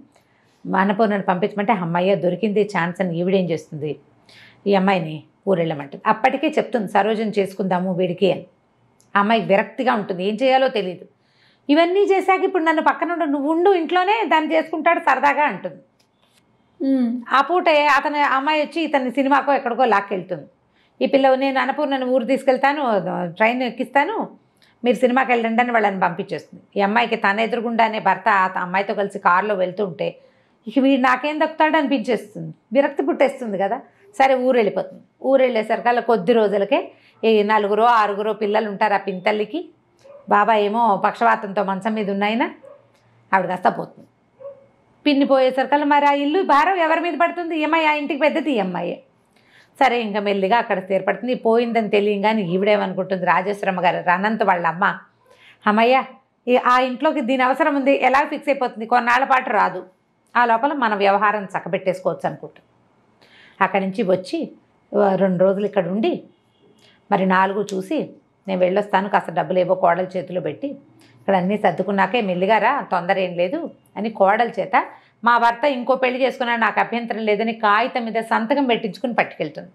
అన్నపూర్ణని పంపించమంటే, అమ్మాయి దొరికింది ఛాన్స్ అని ఈవిడేం చేస్తుంది, ఈ అమ్మాయిని ఊరెళ్ళమంటుంది. అప్పటికే చెప్తుంది సరోజని చేసుకుందాము వీడికి అని. ఆ అమ్మాయికి విరక్తిగా ఉంటుంది, ఏం చేయాలో తెలియదు. ఇవన్నీ చేశాక ఇప్పుడు నన్ను పక్కన నువ్వు ఉండు ఇంట్లోనే, దాన్ని చేసుకుంటాడు సరదాగా అంటుంది. ఆ పూట అతను అమ్మాయి వచ్చి ఇతన్ని సినిమాకో ఎక్కడికో లాక్కెళ్తుంది. ఈ పిల్ల నేను అన్నపూర్ణని ఊరు తీసుకెళ్తాను, ట్రైన్ ఎక్కిస్తాను, మీరు సినిమాకి వెళ్ళండి అని వాళ్ళని పంపించేస్తుంది. ఈ అమ్మాయికి తన ఎదురుగుండానే భర్త ఆ అమ్మాయితో కలిసి కారులో వెళ్తూ ఉంటే ఇక వీడు నాకేం దక్కుతాడు అనిపించేస్తుంది, విరక్తి పుట్టేస్తుంది కదా. సరే ఊరు వెళ్ళిపోతుంది. ఊరు వెళ్ళేసరికి అలా కొద్ది రోజులకే ఈ 4 6 పిల్లలు ఉంటారు ఆ పింతల్లికి. బాబాయ్ ఏమో పక్షవాతంతో మంచం మీద ఉన్నాయినా ఆవిడ కాస్త పోతుంది. పిన్ని పోయేసరికల్లా మరి ఆ ఇల్లు భారం ఎవరి మీద పడుతుంది, ఈ అమ్మాయి, ఆ ఇంటికి పెద్దది ఈ అమ్మాయి. సరే ఇంకా మెల్లిగా అక్కడ స్థిరపడుతుంది. పోయిందని తెలియగానే ఈవిడేమనుకుంటుంది, రాజేశ్వరమ్మ గారు అనంత్ వాళ్ళ అమ్మ, అమ్మయ్య ఆ ఇంట్లోకి దీని అవసరం ఉంది, ఎలా ఫిక్స్ అయిపోతుంది, కొన్నాళ్ళ పాటు రాదు, ఆ లోపల మన వ్యవహారం చక్కబెట్టేసుకోవచ్చు అనుకుంటాం. అక్కడి నుంచి వచ్చి 2 రోజులు ఇక్కడ ఉండి మరి 4 చూసి నేను వెళ్ళొస్తాను, కాస్త డబ్బులు ఏవో కోడల చేతిలో పెట్టి ఇక్కడ అన్నీ సర్దుకున్నాకే మెల్లిగా రా, తొందర ఏం లేదు అని కోడల చేత మా భర్త ఇంకో పెళ్లి చేసుకున్నాడు, నాకు అభ్యంతరం లేదని కాగితం మీద సంతకం పెట్టించుకుని పట్టుకెళ్తుంది.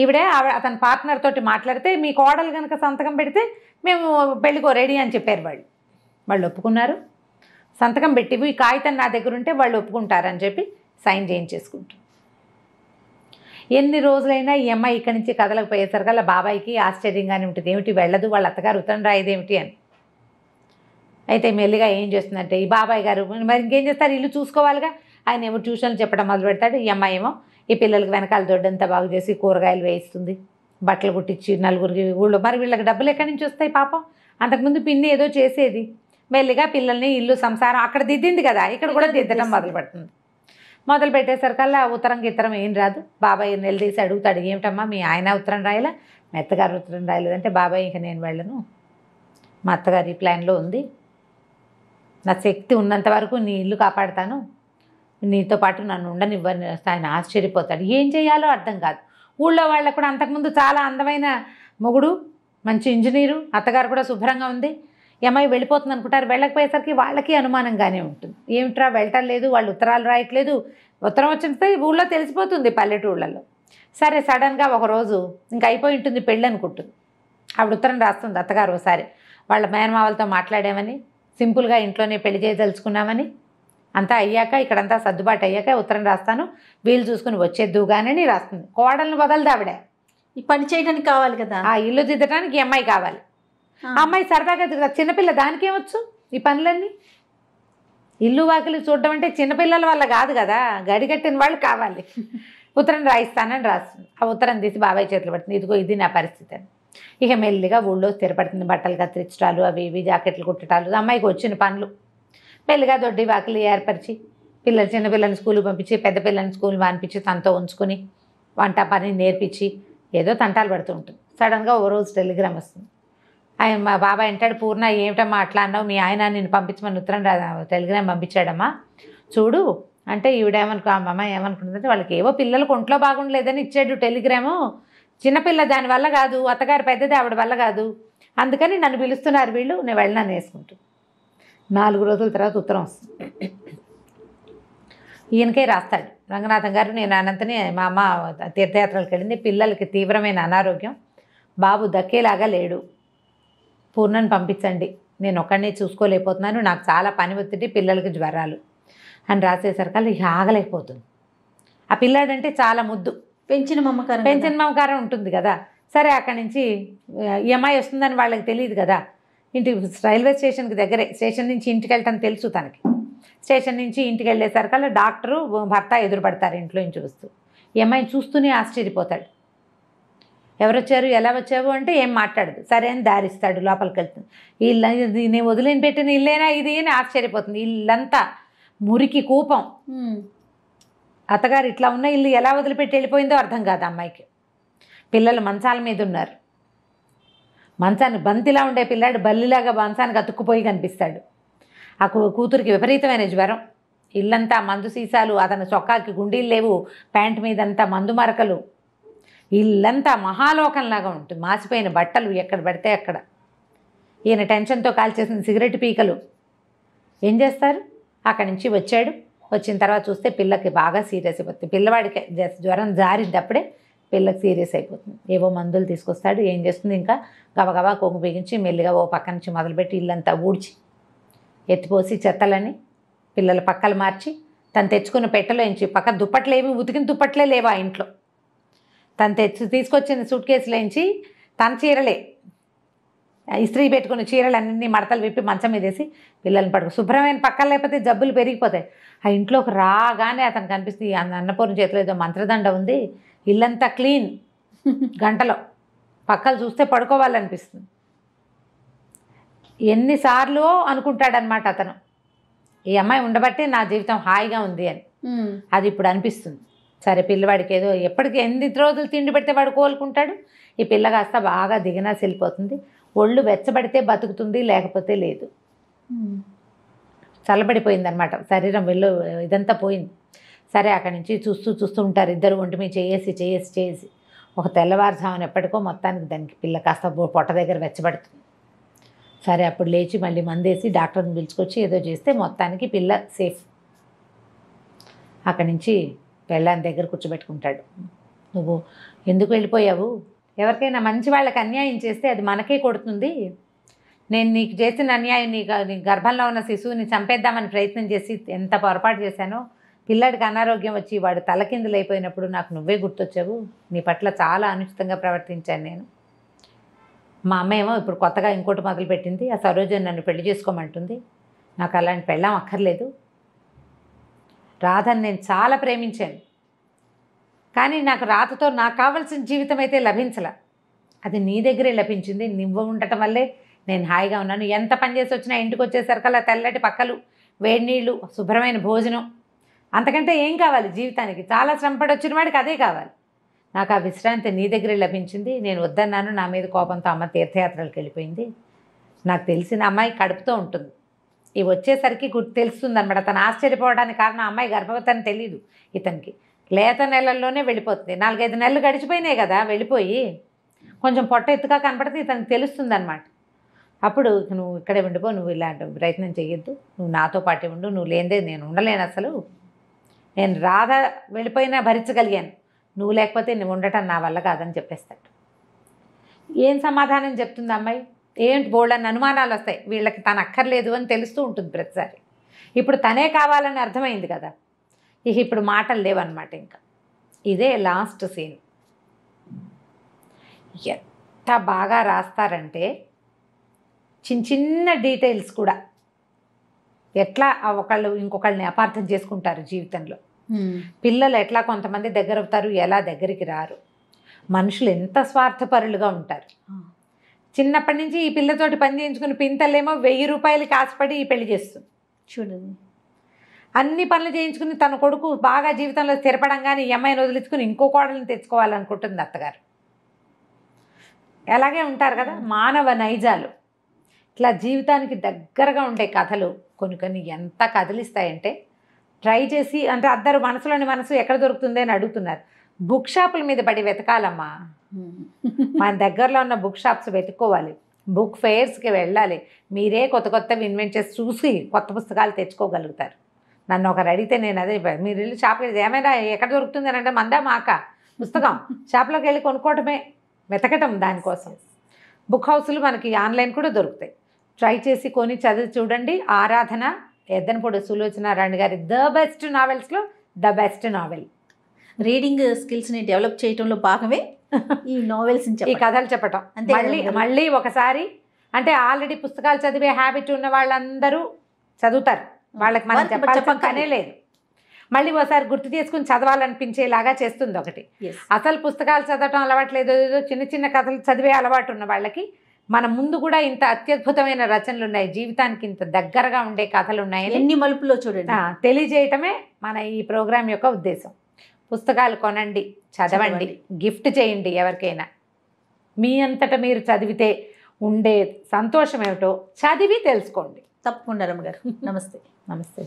ఈవిడే అతని పార్ట్నర్ తోటి మాట్లాడితే మీ కోడలు కనుక సంతకం పెడితే మేము పెళ్ళికో రెడీ అని చెప్పారు. వాళ్ళు ఒప్పుకున్నారు. సంతకం పెట్టి ఈ కాగితం నా దగ్గర ఉంటే వాళ్ళు ఒప్పుకుంటారని చెప్పి సైన్ చేయించేసుకుంటారు. ఎన్ని రోజులైనా ఈ అమ్మాయి ఇక్కడి నుంచి కదలకపోయేసరికల్లా బాబాయికి ఆశ్చర్యంగానే ఉంటుంది, ఏమిటి వెళ్ళదు, వాళ్ళ అత్తగారు ఉత్తరం రాయదేమిటి అని. అయితే మెల్లిగా ఏం చేస్తుందంటే ఈ బాబాయ్ గారు మరి ఇంకేం చేస్తారు, ఇల్లు చూసుకోవాలిగా, ఆయన ఏమో ట్యూషన్లు చెప్పడం మొదలు పెడతాడు. ఈ అమ్మాయి ఏమో ఈ పిల్లలకి వెనకాల దొడ్డంతా బాగు చేసి కూరగాయలు వేయిస్తుంది, బట్టలు కుట్టించి నలుగురికి ఊళ్ళో. మరి వీళ్ళకి డబ్బులు ఎక్కడి నుంచి వస్తాయి పాపం, అంతకుముందు పిన్ని ఏదో చేసేది. మెల్లిగా పిల్లల్ని ఇల్లు సంసారం అక్కడ దిద్దింది కదా, ఇక్కడ కూడా దిద్దడం మొదలు పెడుతుంది. మొదలు పెట్టేసరికల్లా ఉత్తరం గిత్తరం ఏం రాదు. బాబాయ్ నిలదీసి అడుగుతాడు, ఏమిటమ్మా మీ ఆయన ఉత్తరం రాయలా, మా అత్తగారు ఉత్తరం రాయలేదంటే, బాబాయ్ ఇంక నేను వెళ్ళను, మా అత్తగారి ప్లాన్లో ఉంది, నా శక్తి ఉన్నంత వరకు నీ ఇల్లు కాపాడుతాను, నీతో పాటు నన్ను ఉండనివ్వని ఆయన ఆశ్చర్యపోతాడు. ఏం చేయాలో అర్థం కాదు. ఊళ్ళో వాళ్ళకు కూడా అంతకుముందు చాలా అందమైన మొగుడు, మంచి ఇంజనీరు, అత్తగారు కూడా శుభ్రంగా ఉంది, అమ్మాయి వెళ్ళిపోతుంది అనుకుంటారు. వెళ్ళకపోయేసరికి వాళ్ళకి అనుమానంగానే ఉంటుంది, ఏమిట్రా వెళ్ళటం లేదు, వాళ్ళు ఉత్తరాలు రాయట్లేదు, ఉత్తరం వచ్చితే ఊళ్ళో తెలిసిపోతుంది పల్లెటూళ్ళల్లో. సరే సడన్గా ఒకరోజు ఇంక అయిపోయి ఉంటుంది పెళ్ళి అనుకుంటుంది. ఆవిడ ఉత్తరం రాస్తుంది అత్తగారు ఒకసారి, వాళ్ళ మేనమావలతో మాట్లాడామని, సింపుల్గా ఇంట్లోనే పెళ్లి చేయదలుచుకున్నామని, అంతా అయ్యాక ఇక్కడంతా సర్దుబాటు అయ్యాక ఉత్తరం రాస్తాను, వీలు చూసుకుని వచ్చేద్దుగానని రాస్తుంది. కోడలను వదలదు ఆవిడ, ఈ పని చేయడానికి కావాలి కదా, ఆ ఇల్లు దిద్దడానికి ఈ అమ్మాయి కావాలి. ఆ అమ్మాయి సరదాగా చిన్నపిల్ల, దానికేమొచ్చు ఈ పనులన్నీ, ఇల్లు వాకిలి చూడడం అంటే చిన్నపిల్లల వల్ల కాదు కదా, గడిగట్టిన వాళ్ళు కావాలి. ఉత్తరం రాయిస్తానని రాస్తుంది. ఆ ఉత్తరం తీసి బాబాయ్ చేతులు పడుతుంది, ఇదిగో ఇది నా పరిస్థితి అని. ఇక మెల్లిగా ఊళ్ళో స్థిరపడుతుంది, బట్టలు కత్తిరించడాలు అవి ఇవి జాకెట్లు కుట్టడాలు, అమ్మాయికి వచ్చిన పనులు. మెల్లిగా దొడ్డి వాకిలి ఏర్పరిచి చిన్నపిల్లల్ని స్కూల్కి పంపించి పెద్ద పిల్లల్ని స్కూల్ మానిపించి తనతో ఉంచుకొని వంట పని నేర్పించి ఏదో తంటాలు పడుతూ ఉంటుంది. సడన్గా ఓ రోజు టెలిగ్రామ్ వస్తుంది. ఆయన మా బాబాయ్ అంటాడు, పూర్ణ ఏమిటమ్మా అట్లా అన్నావు, మీ ఆయన నేను పంపించమని ఉత్తరం టెలిగ్రామ్ పంపించాడమ్మా చూడు అంటే, అమ్మ ఏమనుకుంటుందంటే వాళ్ళకి ఏవో పిల్లలకు ఒంట్లో బాగుండలేదని ఇచ్చాడు టెలిగ్రాము, చిన్నపిల్ల దానివల్ల కాదు, అత్తగారు పెద్దది ఆవిడ వల్ల కాదు, అందుకని నన్ను పిలుస్తున్నారు వీళ్ళు, నేను వెళ్ళినాను వేసుకుంటాను. 4 రోజుల తర్వాత ఉత్తరం వస్తుంది. ఈయనకే రాస్తాడు, రంగనాథం గారు నేను అనంతని మా అమ్మ తీర్థయాత్రలకు వెళ్ళింది, పిల్లలకి తీవ్రమైన అనారోగ్యం, బాబు దక్కేలాగా లేడు, పూర్ణని పంపించండి, నేను ఒక్కడినే చూసుకోలేకపోతున్నాను, నాకు చాలా పని ఒత్తిడి, పిల్లలకి జ్వరాలు అని రాసేసరికి ఇక ఆగలేకపోతుంది. ఆ పిల్లాడంటే చాలా ముద్దు, పెంచిన మమకారం ఉంటుంది కదా. సరే అక్కడి నుంచి ఈ అమ్మాయి వస్తుందని వాళ్ళకి తెలియదు కదా, రైల్వే స్టేషన్కి దగ్గరే, స్టేషన్ నుంచి ఇంటికి వెళ్ళటం తెలుసు తనకి. స్టేషన్ నుంచి ఇంటికి వెళ్ళేసరికల్లా డాక్టరు భర్త ఎదురుపడతారు ఇంట్లో నుంచి వస్తూ. ఈ అమ్మాయిని చూస్తూనే ఆశ్చర్యపోతాడు, ఎవరొచ్చారు ఎలా వచ్చావు అంటే ఏం మాట్లాడదు, సరే అని దారిస్తాడు, లోపలికి వెళ్తుంది. ఇల్లు నేను వదిలేని పెట్టిన ఇల్లేనా ఇది అని ఆశ్చర్యపోతుంది. ఇల్లంతా మురికి కూపం, అత్తగారు ఇట్లా ఉన్న ఇల్లు ఎలా వదిలిపెట్టి వెళ్ళిపోయిందో అర్థం కాదు అమ్మాయికి. పిల్లలు మంచాల మీద ఉన్నారు, మంచాన్ని బంతిలా ఉండే పిల్లాడు బల్లిలాగా మంచానికి అతుక్కుపోయి కనిపిస్తాడు. ఆ కూతురికి విపరీతమైన జ్వరం, ఇల్లంతా మందు సీసాలు, అతని చొక్కాకి గుండీలు లేవు, ప్యాంట్ మీదంతా మందు మరకలు, ఇల్లంతా మహాలోకంలాగా ఉంటుంది, మాసిపోయిన బట్టలు ఎక్కడ పడితే అక్కడ. ఈయన టెన్షన్తో కాల్చేసిన సిగరెట్ పీకలు. ఏం చేస్తారు, అక్కడి నుంచి వచ్చాడు. వచ్చిన తర్వాత చూస్తే పిల్లకి బాగా సీరియస్ అయిపోతుంది. పిల్లవాడికి జ్వరం జారిద్దప్పుడే పిల్లకి సీరియస్ అయిపోతుంది. ఏవో మందులు తీసుకొస్తాడు. ఏం చేస్తుంది, ఇంకా గబగబా కొంగు బిగించి మెల్లిగా ఓ పక్క నుంచి మొదలుపెట్టి ఇల్లంతా ఊడ్చి ఎత్తిపోసి చెత్తలని పిల్లల పక్కలు మార్చి తను తెచ్చుకున్న పెట్టెలోంచి పక్క దుప్పట్లేమి ఉతికిన దుప్పట్లే లేవు ఆ ఇంట్లో. తను తీసుకొచ్చిన సూట్ కేసులోంచి తన చీరలే ఇస్త్రీ పెట్టుకున్న చీరలన్నీ మడతలు విప్పి మంచం మీద వేసి పిల్లల్ని పడుకో. శుభ్రమైన పక్కన లేకపోతే జబ్బులు పెరిగిపోతాయి. ఆ ఇంట్లోకి రాగానే అతను కనిపిస్తుంది, అన్నపూర్ణ చేతిలో ఏదో మంత్రదండ ఉంది, ఇల్లంతా క్లీన్, గంటలో పక్కలు చూస్తే పడుకోవాలనిపిస్తుంది. ఎన్నిసార్లు అనుకుంటాడనమాట అతను, ఈ అమ్మాయి ఉండబట్టే నా జీవితం హాయిగా ఉంది అని. అది ఇప్పుడు అనిపిస్తుంది. సరే పిల్లవాడికి ఏదో ఎప్పటికీ ఎన్ని రోజులు తిండి పెడితే వాడు కోలుకుంటాడు. ఈ పిల్ల కాస్త బాగా దిగినా వెళ్ళిపోతుంది. ఒళ్ళు వెచ్చబడితే బతుకుతుంది, లేకపోతే లేదు. చల్లబడిపోయిందనమాట శరీరం ఇదంతా పోయింది. సరే అక్కడి నుంచి చూస్తూ ఉంటారు ఇద్దరు ఒంటి మీద చేసి ఒక తెల్లవారుజామున ఎప్పటికో మొత్తానికి దానికి పిల్ల కాస్త పొట్ట దగ్గర వెచ్చబడుతుంది. సరే అప్పుడు లేచి మళ్ళీ మందేసి డాక్టర్ని పిలుచుకొచ్చి ఏదో చేస్తే మొత్తానికి పిల్ల సేఫ్. అక్కడి నుంచి పెళ్ళాని దగ్గర కూర్చోబెట్టుకుంటాడు. నువ్వు ఎందుకు వెళ్ళిపోయావు? ఎవరికైనా మంచి వాళ్ళకి అన్యాయం చేస్తే అది మనకే కొడుతుంది. నేను నీకు చేసిన అన్యాయం నీ గర్భంలో ఉన్న శిశువుని చంపేద్దామని ప్రయత్నం చేసి ఎంత పొరపాటు చేశానో, పిల్లాడికి అనారోగ్యం వచ్చి వాడు తలకిందులైపోయినప్పుడు నాకు నువ్వే గుర్తొచ్చావు. నీ పట్ల చాలా అనుచితంగా ప్రవర్తించాను నేను. మా అమ్మ ఏమో ఇప్పుడు కొత్తగా ఇంకోటి మొదలుపెట్టింది. ఆ సరోజని నన్ను పెళ్లి చేసుకోమంటుంది. నాకు అలాంటి పెళ్ళాం అక్కర్లేదు. రాధని నేను చాలా ప్రేమించాను, కానీ నాకు రాధతో నాకు కావాల్సిన జీవితం అయితే లభించలే. అది నీ దగ్గరే లభించింది. నువ్వు ఉండటం వల్లే నేను హాయిగా ఉన్నాను. ఎంత పని చేసి వచ్చినా ఇంటికి వచ్చేసరికల్లా తెల్లటి పక్కలు, వేడి నీళ్ళు, శుభ్రమైన భోజనం, అంతకంటే ఏం కావాలి జీవితానికి? చాలా శ్రమపడి వచ్చిన వాడికి అదే కావాలి. నాకు ఆ విశ్రాంతి నీ దగ్గరే లభించింది. నేను వద్దన్నాను. నా మీద కోపంతో అమ్మ తీర్థయాత్రలకు వెళ్ళిపోయింది. నాకు తెలిసిన అమ్మాయి కడుపుతో ఉంటుంది. ఇవి వచ్చేసరికి తెలుస్తుంది అనమాట. తను ఆశ్చర్యపోవడానికి కారణం అమ్మాయి గర్భవతి అని తెలియదు ఇతనికి. లేత నెలల్లోనే వెళ్ళిపోతుంది. 4-5 నెలలు గడిచిపోయినాయి కదా వెళ్ళిపోయి. కొంచెం పొట్ట ఎత్తుగా కనపడితే ఇతనికి తెలుస్తుంది అనమాట. అప్పుడు నువ్వు ఇక్కడే ఉండిపో, నువ్వు ఇలాంటి ప్రయత్నం చేయొద్దు, నువ్వు నాతో పాటే ఉండు, నువ్వు లేనిదే నేను ఉండలేను. అసలు నేను రాధ వెళ్ళిపోయినా భరించగలిగాను, నువ్వు లేకపోతే నువ్వు ఉండటం నా వల్ల కాదని చెప్పేస్తాడు. ఏం సమాధానం చెప్తుంది అమ్మాయి? ఏంటి బోళ్ళని అనుమానాలు వస్తాయి. వీళ్ళకి తను అక్కర్లేదు అని తెలుస్తూ ఉంటుంది ప్రతిసారి. ఇప్పుడు తనే కావాలని అర్థమైంది కదా, ఇప్పుడు మాటలు లేవన్నమాట. ఇంకా ఇదే లాస్ట్ సీన్. ఎంత బాగా రాస్తారంటే చిన్న డీటెయిల్స్ కూడా ఎట్లా ఒకళ్ళు ఇంకొకళ్ళని అపార్థం చేసుకుంటారు జీవితంలో. పిల్లలు ఎట్లా కొంతమంది దగ్గర అవుతారు, ఎలా దగ్గరికి రారు. మనుషులు ఎంత స్వార్థపరులుగా ఉంటారు. చిన్నప్పటి నుంచి ఈ పిల్లతోటి పని చేయించుకుని పింతలేమో 1000 రూపాయలకి ఆశపడి ఈ పెళ్లి చేస్తుంది. చూడండి, అన్ని పనులు చేయించుకుని తన కొడుకు బాగా జీవితంలో స్థిరపడంగానే ఈ అమ్మాయిని వదిలించుకుని ఇంకో కోడల్ని తెచ్చుకోవాలనుకుంటుంది అత్తగారు. అలాగే ఉంటారు కదా మానవ నైజాలు. ఇట్లా జీవితానికి దగ్గరగా ఉండే కథలు కొన్ని ఎంత కదిలిస్తాయంటే, ట్రై చేసి అంటే అందరూ మనసులోని మనసు ఎక్కడ దొరుకుతుంది అని అడుగుతున్నారు. బుక్ షాపుల మీద పడి వెతకాలమ్మా. మన దగ్గరలో ఉన్న బుక్ షాప్స్ వెతుక్కోవాలి, బుక్ ఫెయిర్స్కి వెళ్ళాలి. మీరే కొత్తవి ఇన్వెంట్ చేసి చూసి కొత్త పుస్తకాలు తెచ్చుకోగలుగుతారు. నన్ను ఒకరు అడిగితే నేను అదే, మీరు వెళ్ళి షాప్కి ఏమైనా ఎక్కడ దొరుకుతుంది అని అంటే మందా మాక పుస్తకం షాప్లోకి వెళ్ళి కొనుక్కోవటమే, వెతకటం దానికోసం. బుక్ హౌస్లు మనకి ఆన్లైన్ కూడా దొరుకుతాయి. ట్రై చేసి కొని చదివి చూడండి. ఆరాధన, ఎద్దనపూడి సులోచనారాణి గారి ద బెస్ట్ నావెల్స్లో ద బెస్ట్ నావెల్. రీడింగ్ స్కిల్స్ని డెవలప్ చేయడంలో భాగమే ఈ నావెల్స్, ఈ కథలు చెప్పటం. మళ్ళీ ఒకసారి అంటే ఆల్రెడీ పుస్తకాలు చదివే హ్యాబిట్ ఉన్న వాళ్ళందరూ చదువుతారు, వాళ్ళకి మనం చెప్పనే లేదు. మళ్ళీ ఒకసారి గుర్తు చేసుకుని చదవాలనిపించేలాగా చేస్తుంది ఒకటి. అసలు పుస్తకాలు చదవటం అలవాట్లేదు, ఏదో చిన్న కథలు చదివే అలవాటు ఉన్న వాళ్ళకి మన ముందు కూడా ఇంత అత్యద్భుతమైన రచనలు ఉన్నాయి, జీవితానికి ఇంత దగ్గరగా ఉండే కథలు ఉన్నాయని ఎన్ని మలుపులో చూడండి తెలియజేయటమే మన ఈ ప్రోగ్రాం యొక్క ఉద్దేశం. పుస్తకాలు కొనండి, చదవండి, గిఫ్ట్ చేయండి ఎవరికైనా. మీ అంతటా మీరు చదివితే ఉండే సంతోషం ఏమిటో చదివి తెలుసుకోండి. తప్పకుండా రమ్మ గారు. నమస్తే. నమస్తే.